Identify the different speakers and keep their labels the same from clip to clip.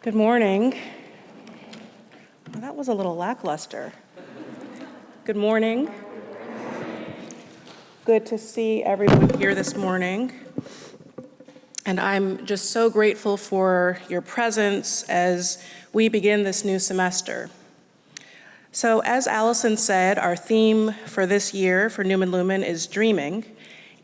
Speaker 1: Good morning. Well, that was a little lackluster. Good morning. Good to see everyone here this morning. And I'm just so grateful for your presence as we begin this new semester. So as Allison said, our theme for this year for Newman Lumen is dreaming.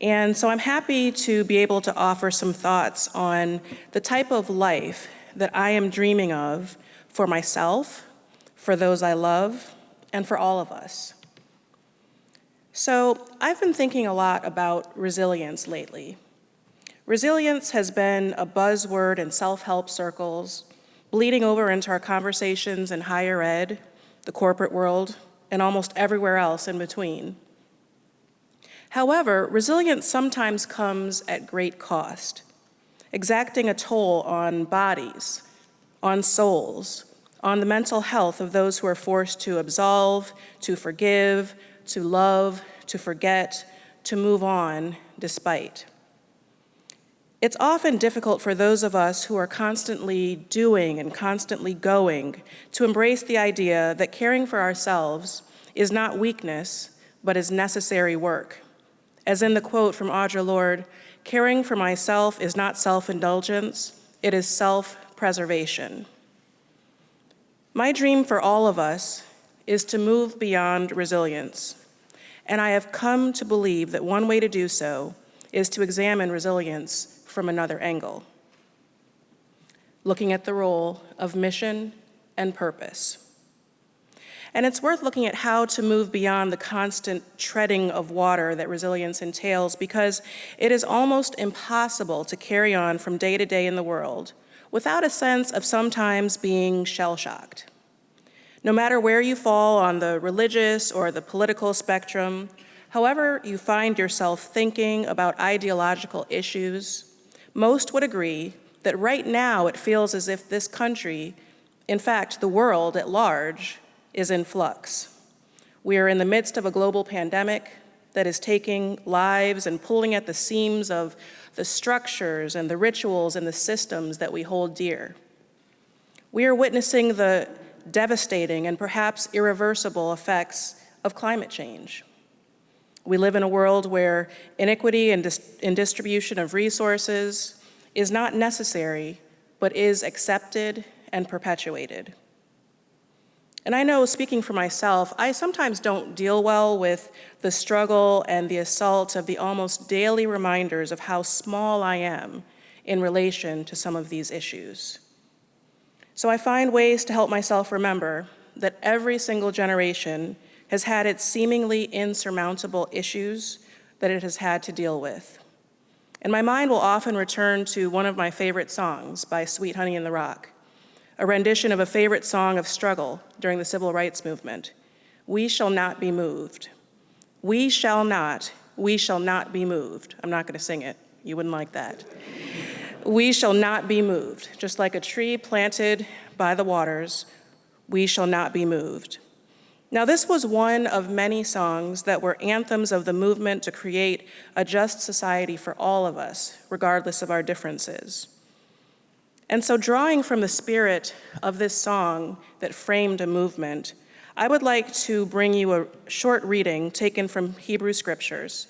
Speaker 1: And so I'm happy to be able to offer some thoughts on the type of life that I am dreaming of for myself, for those I love, and for all of us. So I've been thinking a lot about resilience lately. Resilience has been a buzzword in self-help circles, bleeding over into our conversations in higher ed, the corporate world, and almost everywhere else in between. However, resilience sometimes comes at great cost, exacting a toll on bodies, on souls, on the mental health of those who are forced to absolve, to forgive, to love, to forget, to move on despite. It's often difficult for those of us who are constantly doing and constantly going to embrace the idea that caring for ourselves is not weakness, but is necessary work. As in the quote from Audre Lorde, "Caring for myself is not self-indulgence, it is self-preservation." My dream for all of us is to move beyond resilience, and I have come to believe that one way to do so is to examine resilience from another angle, looking at the role of mission and purpose. And it's worth looking at how to move beyond the constant treading of water that resilience entails, because it is almost impossible to carry on from day to day in the world without a sense of sometimes being shell-shocked. No matter where you fall on the religious or the political spectrum, however you find yourself thinking about ideological issues, most would agree that right now it feels as if this country, in fact, the world at large, is in flux. We are in the midst of a global pandemic that is taking lives and pulling at the seams of the structures and the rituals and the systems that we hold dear. We are witnessing the devastating and perhaps irreversible effects of climate change. We live in a world where inequity in distribution of resources is not necessary, but is accepted and perpetuated. And I know, speaking for myself, I sometimes don't deal well with the struggle and the assault of the almost daily reminders of how small I am in relation to some of these issues. So I find ways to help myself remember that every single generation has had its seemingly insurmountable issues that it has had to deal with. And my mind will often return to one of my favorite songs by Sweet Honey in the Rock, a rendition of a favorite song of struggle during the civil rights movement. We shall not be moved. We shall not be moved. I'm not gonna sing it, you wouldn't like that. We shall not be moved. Just like a tree planted by the waters, we shall not be moved. Now, this was one of many songs that were anthems of the movement to create a just society for all of us, regardless of our differences. And so, drawing from the spirit of this song that framed a movement, I would like to bring you a short reading taken from Hebrew Scriptures,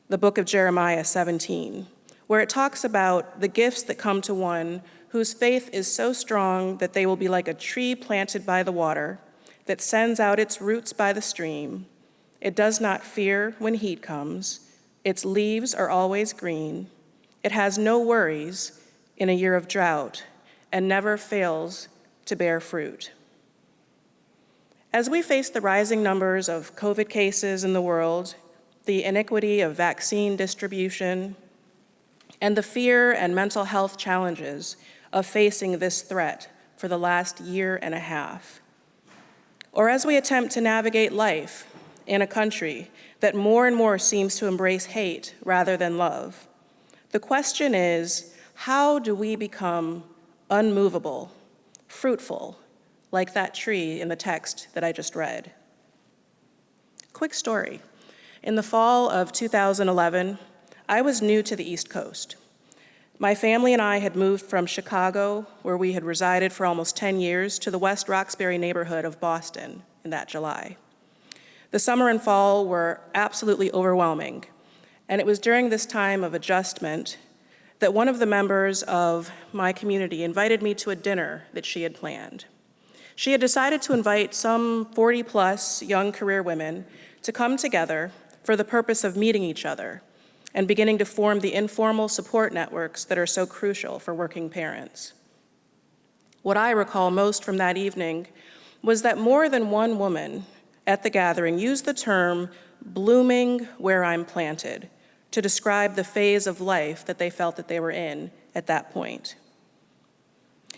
Speaker 1: the book of Jeremiah 17, where it talks about the gifts that come to one whose faith is so strong that they will be like a tree planted by the water, that sends out its roots by the stream. It does not fear when heat comes. Its leaves are always green. It has no worries in a year of drought and never fails to bear fruit. As we face the rising numbers of COVID cases in the world, the inequity of vaccine distribution, and the fear and mental health challenges of facing this threat for the last year and a half, or as we attempt to navigate life in a country that more and more seems to embrace hate rather than love, the question is, how do we become unmovable, fruitful, like that tree in the text that I just read? Quick story. In the fall of 2011, I was new to the East Coast. My family and I had moved from Chicago, where we had resided for almost 10 years, to the West Roxbury neighborhood of Boston in that July. The summer and fall were absolutely overwhelming, and it was during this time of adjustment that one of the members of my community invited me to a dinner that she had planned. She had decided to invite some 40-plus young career women to come together for the purpose of meeting each other and beginning to form the informal support networks that are so crucial for working parents. What I recall most from that evening was that more than one woman at the gathering used the term blooming where I'm planted to describe the phase of life that they felt that they were in at that point.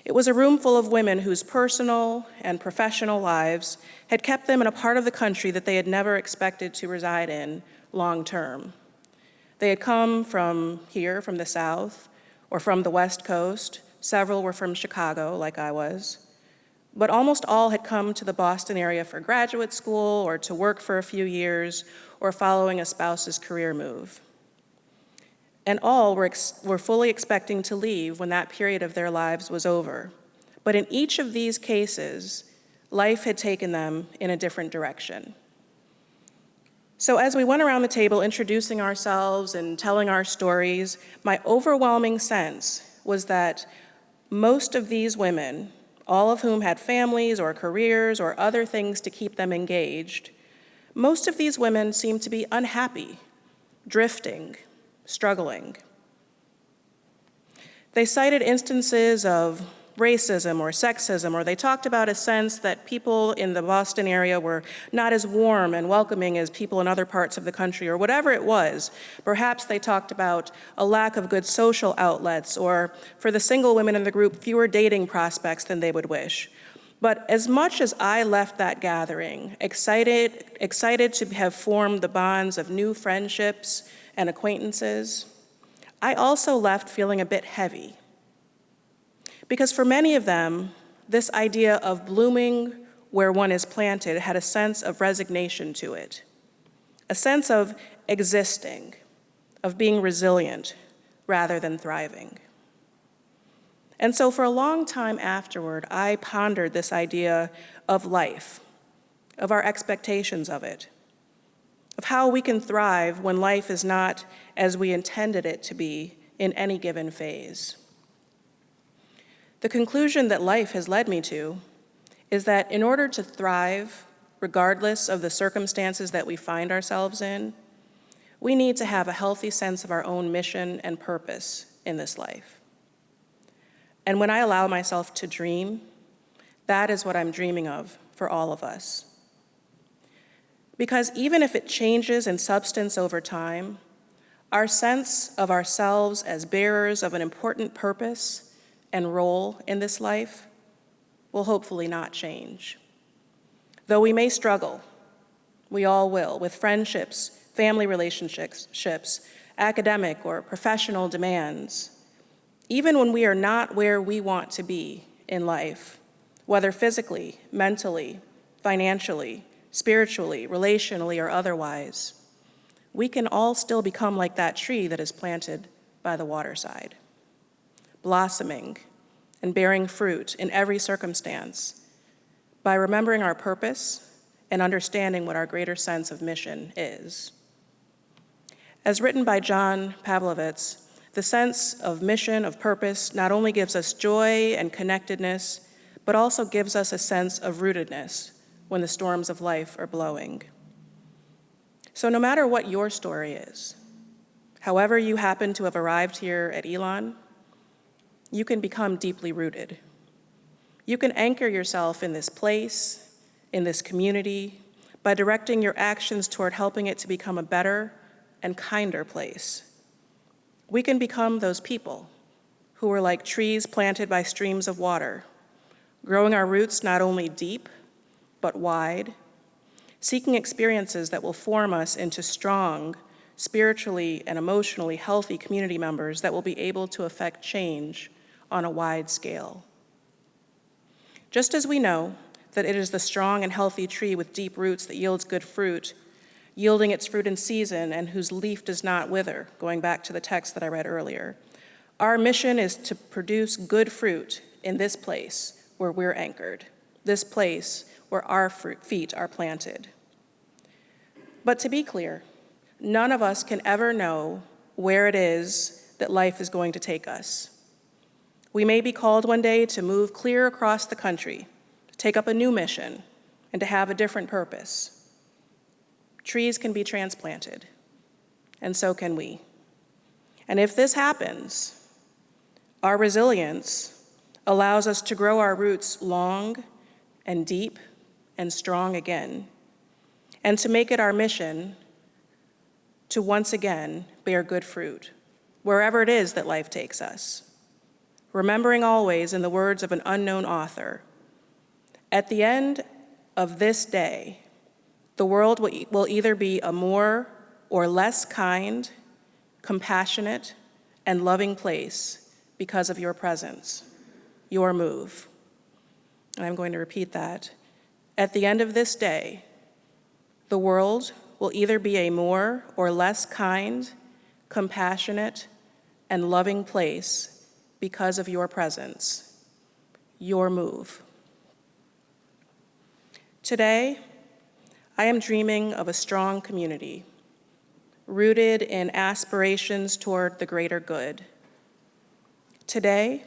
Speaker 1: It was a room full of women whose personal and professional lives had kept them in a part of the country that they had never expected to reside in long term. They had come from here, from the South, or from the West Coast. Several were from Chicago, like I was. But almost all had come to the Boston area for graduate school or to work for a few years or following a spouse's career move. And all were fully expecting to leave when that period of their lives was over. But in each of these cases, life had taken them in a different direction. So as we went around the table introducing ourselves and telling our stories, my overwhelming sense was that most of these women, all of whom had families or careers or other things to keep them engaged, most of these women seemed to be unhappy, drifting, struggling. They cited instances of racism or sexism, or they talked about a sense that people in the Boston area were not as warm and welcoming as people in other parts of the country, or whatever it was. Perhaps they talked about a lack of good social outlets, or for the single women in the group, fewer dating prospects than they would wish. But as much as I left that gathering, excited to have formed the bonds of new friendships and acquaintances, I also left feeling a bit heavy. Because for many of them, this idea of blooming where one is planted had a sense of resignation to it, a sense of existing, of being resilient rather than thriving. And so for a long time afterward, I pondered this idea of life, of our expectations of it, of how we can thrive when life is not as we intended it to be in any given phase. The conclusion that life has led me to is that in order to thrive, regardless of the circumstances that we find ourselves in, we need to have a healthy sense of our own mission and purpose in this life. And when I allow myself to dream, that is what I'm dreaming of for all of us. Because even if it changes in substance over time, our sense of ourselves as bearers of an important purpose and role in this life will hopefully not change. Though we may struggle, we all will, with friendships, family relationships, academic or professional demands, even when we are not where we want to be in life, whether physically, mentally, financially, spiritually, relationally, or otherwise, we can all still become like that tree that is planted by the waterside, blossoming and bearing fruit in every circumstance by remembering our purpose and understanding what our greater sense of mission is. As written by John Pavlovitz, the sense of mission, of purpose, not only gives us joy and connectedness, but also gives us a sense of rootedness when the storms of life are blowing. So no matter what your story is, however you happen to have arrived here at Elon, you can become deeply rooted. You can anchor yourself in this place, in this community, by directing your actions toward helping it to become a better and kinder place. We can become those people who are like trees planted by streams of water, growing our roots not only deep, but wide, seeking experiences that will form us into strong, spiritually and emotionally healthy community members that will be able to affect change on a wide scale. Just as we know that it is the strong and healthy tree with deep roots that yields good fruit, yielding its fruit in season and whose leaf does not wither, going back to the text that I read earlier, Our mission is to produce good fruit in this place where we're anchored, this place where our feet are planted. But to be clear, none of us can ever know where it is that life is going to take us. We may be called one day to move clear across the country, to take up a new mission, and to have a different purpose. Trees can be transplanted, and so can we. And if this happens, our resilience allows us to grow our roots long and deep and strong again, and to make it our mission to once again bear good fruit, wherever it is that life takes us. Remembering always, in the words of an unknown author, at the end of this day, the world will either be a more or less kind, compassionate, and loving place because of your presence, your move. And I'm going to repeat that. At the end of this day, the world will either be a more or less kind, compassionate, and loving place because of your presence, your move. Today, I am dreaming of a strong community, rooted in aspirations toward the greater good. Today,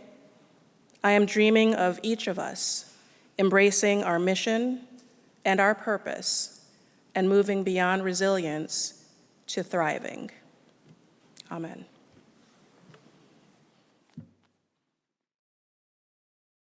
Speaker 1: I am dreaming of each of us embracing our mission and our purpose and moving beyond resilience to thriving. Amen.